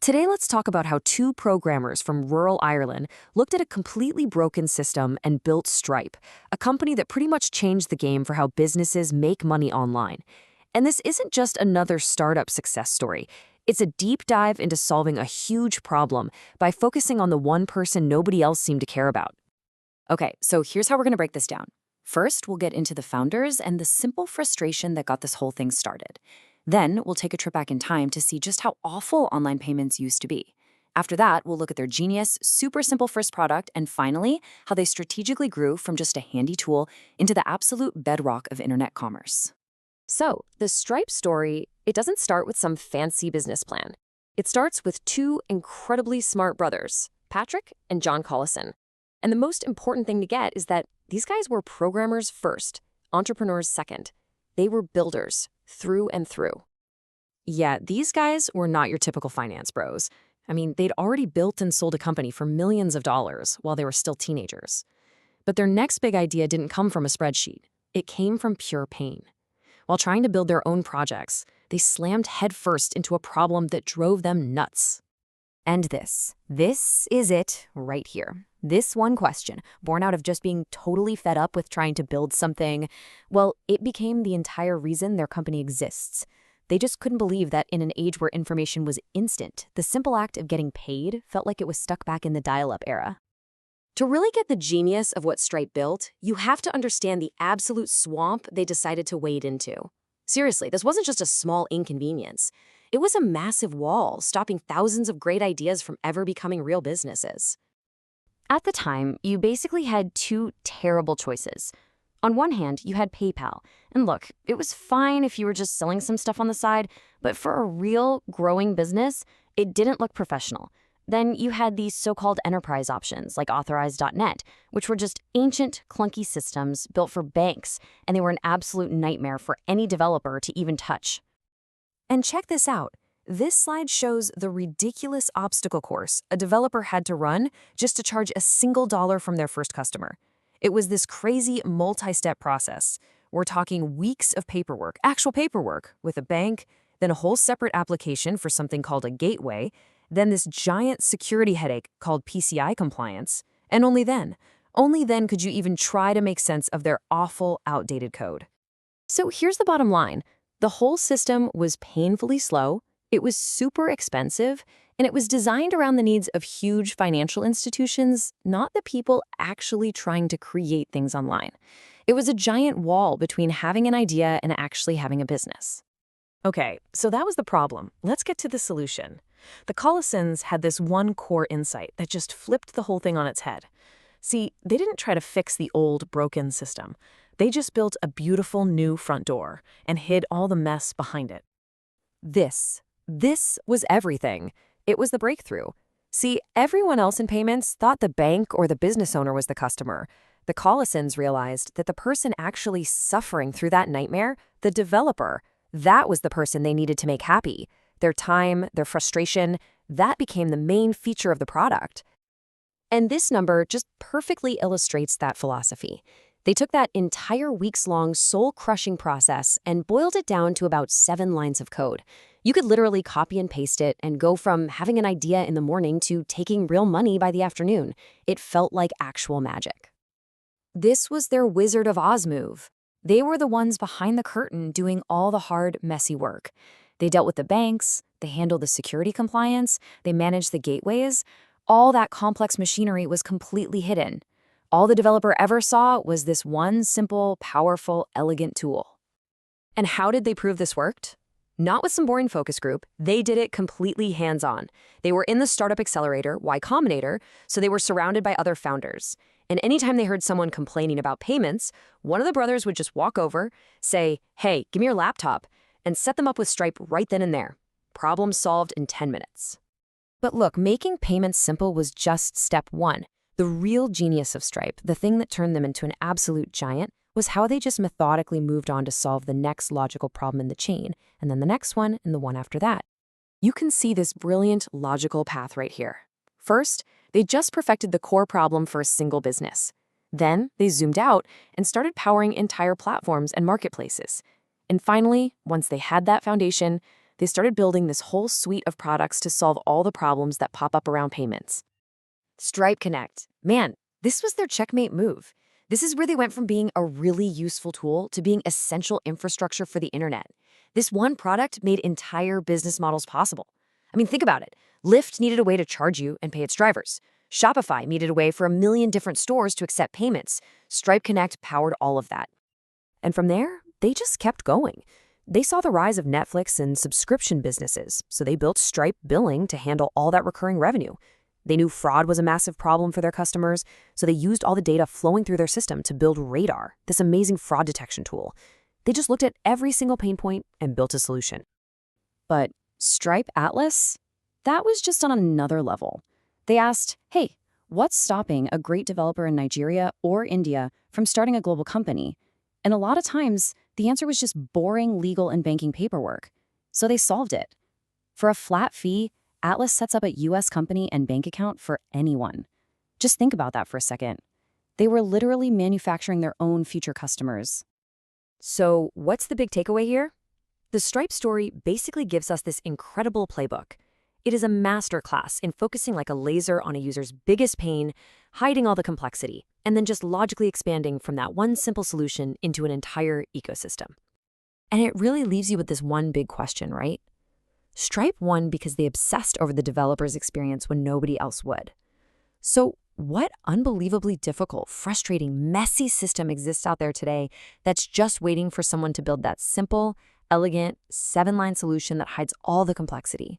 Today, let's talk about how two programmers from rural Ireland looked at a completely broken system and built Stripe, a company that pretty much changed the game for how businesses make money online. And this isn't just another startup success story. It's a deep dive into solving a huge problem by focusing on the one person nobody else seemed to care about. Okay, so here's how we're going to break this down. First, we'll get into the founders and the simple frustration that got this whole thing started. Then, we'll take a trip back in time to see just how awful online payments used to be. After that, we'll look at their genius, super simple first product, and finally, how they strategically grew from just a handy tool into the absolute bedrock of internet commerce. So, the Stripe story, it doesn't start with some fancy business plan. It starts with two incredibly smart brothers, Patrick and John Collison. And the most important thing to get is that these guys were programmers first, entrepreneurs second. They were builders, through and through. Yeah, these guys were not your typical finance bros. I mean, they'd already built and sold a company for millions of dollars while they were still teenagers. But their next big idea didn't come from a spreadsheet. It came from pure pain. While trying to build their own projects, they slammed headfirst into a problem that drove them nuts. And this is it right here. This one question, born out of just being totally fed up with trying to build something, well, it became the entire reason their company exists. They just couldn't believe that in an age where information was instant, the simple act of getting paid felt like it was stuck back in the dial-up era. To really get the genius of what Stripe built, you have to understand the absolute swamp they decided to wade into. Seriously, this wasn't just a small inconvenience. It was a massive wall, stopping thousands of great ideas from ever becoming real businesses. At the time, you basically had two terrible choices. On one hand, you had PayPal. And look, it was fine if you were just selling some stuff on the side, but for a real, growing business, it didn't look professional. Then you had these so-called enterprise options like Authorize.net, which were just ancient, clunky systems built for banks, and they were an absolute nightmare for any developer to even touch. And check this out. This slide shows the ridiculous obstacle course a developer had to run just to charge a single dollar from their first customer. It was this crazy multi-step process. We're talking weeks of paperwork, actual paperwork, with a bank, then a whole separate application for something called a gateway, then this giant security headache called PCI compliance, and only then could you even try to make sense of their awful, outdated code. So here's the bottom line. The whole system was painfully slow, it was super expensive, and it was designed around the needs of huge financial institutions, not the people actually trying to create things online. It was a giant wall between having an idea and actually having a business. Okay, so that was the problem. Let's get to the solution. The Collisons had this one core insight that just flipped the whole thing on its head. See, they didn't try to fix the old, broken system. They just built a beautiful new front door and hid all the mess behind it. This was everything. It was the breakthrough. See, everyone else in payments thought the bank or the business owner was the customer. The Collisons realized that the person actually suffering through that nightmare, the developer, that was the person they needed to make happy. Their time, their frustration, that became the main feature of the product. And this number just perfectly illustrates that philosophy. They took that entire weeks-long soul-crushing process and boiled it down to about 7 lines of code. You could literally copy and paste it and go from having an idea in the morning to taking real money by the afternoon. It felt like actual magic. This was their Wizard of Oz move. They were the ones behind the curtain doing all the hard, messy work. They dealt with the banks, they handled the security compliance, they managed the gateways. All that complex machinery was completely hidden. All the developer ever saw was this one simple, powerful, elegant tool. And how did they prove this worked? Not with some boring focus group. They did it completely hands-on. They were in the startup accelerator, Y Combinator, so they were surrounded by other founders. And anytime they heard someone complaining about payments, one of the brothers would just walk over, say, "Hey, give me your laptop," and set them up with Stripe right then and there. Problem solved in 10 minutes. But look, making payments simple was just step one. The real genius of Stripe, the thing that turned them into an absolute giant, was how they just methodically moved on to solve the next logical problem in the chain, and then the next one, and the one after that. You can see this brilliant logical path right here. First, they just perfected the core problem for a single business. Then, they zoomed out and started powering entire platforms and marketplaces. And finally, once they had that foundation, They started building this whole suite of products to solve all the problems that pop up around payments. Stripe Connect. Man, this was their checkmate move. This is where they went from being a really useful tool to being essential infrastructure for the internet. This one product made entire business models possible. I mean, think about it. Lyft needed a way to charge you and pay its drivers. Shopify needed a way for a million different stores to accept payments. Stripe Connect powered all of that. And from there, they just kept going. They saw the rise of Netflix and subscription businesses, so they built Stripe Billing to handle all that recurring revenue. They knew fraud was a massive problem for their customers, so they used all the data flowing through their system to build Radar, this amazing fraud detection tool. They just looked at every single pain point and built a solution. But Stripe Atlas? That was just on another level. They asked, hey, what's stopping a great developer in Nigeria or India from starting a global company? And a lot of times, the answer was just boring legal and banking paperwork. So they solved it. For a flat fee, Atlas sets up a US company and bank account for anyone. Just think about that for a second. They were literally manufacturing their own future customers. So what's the big takeaway here? The Stripe story basically gives us this incredible playbook. It is a masterclass in focusing like a laser on a user's biggest pain, hiding all the complexity, and then just logically expanding from that one simple solution into an entire ecosystem. And it really leaves you with this one big question, right? Stripe won because they obsessed over the developer's experience when nobody else would. So what unbelievably difficult, frustrating, messy system exists out there today that's just waiting for someone to build that simple, elegant, 7-line solution that hides all the complexity?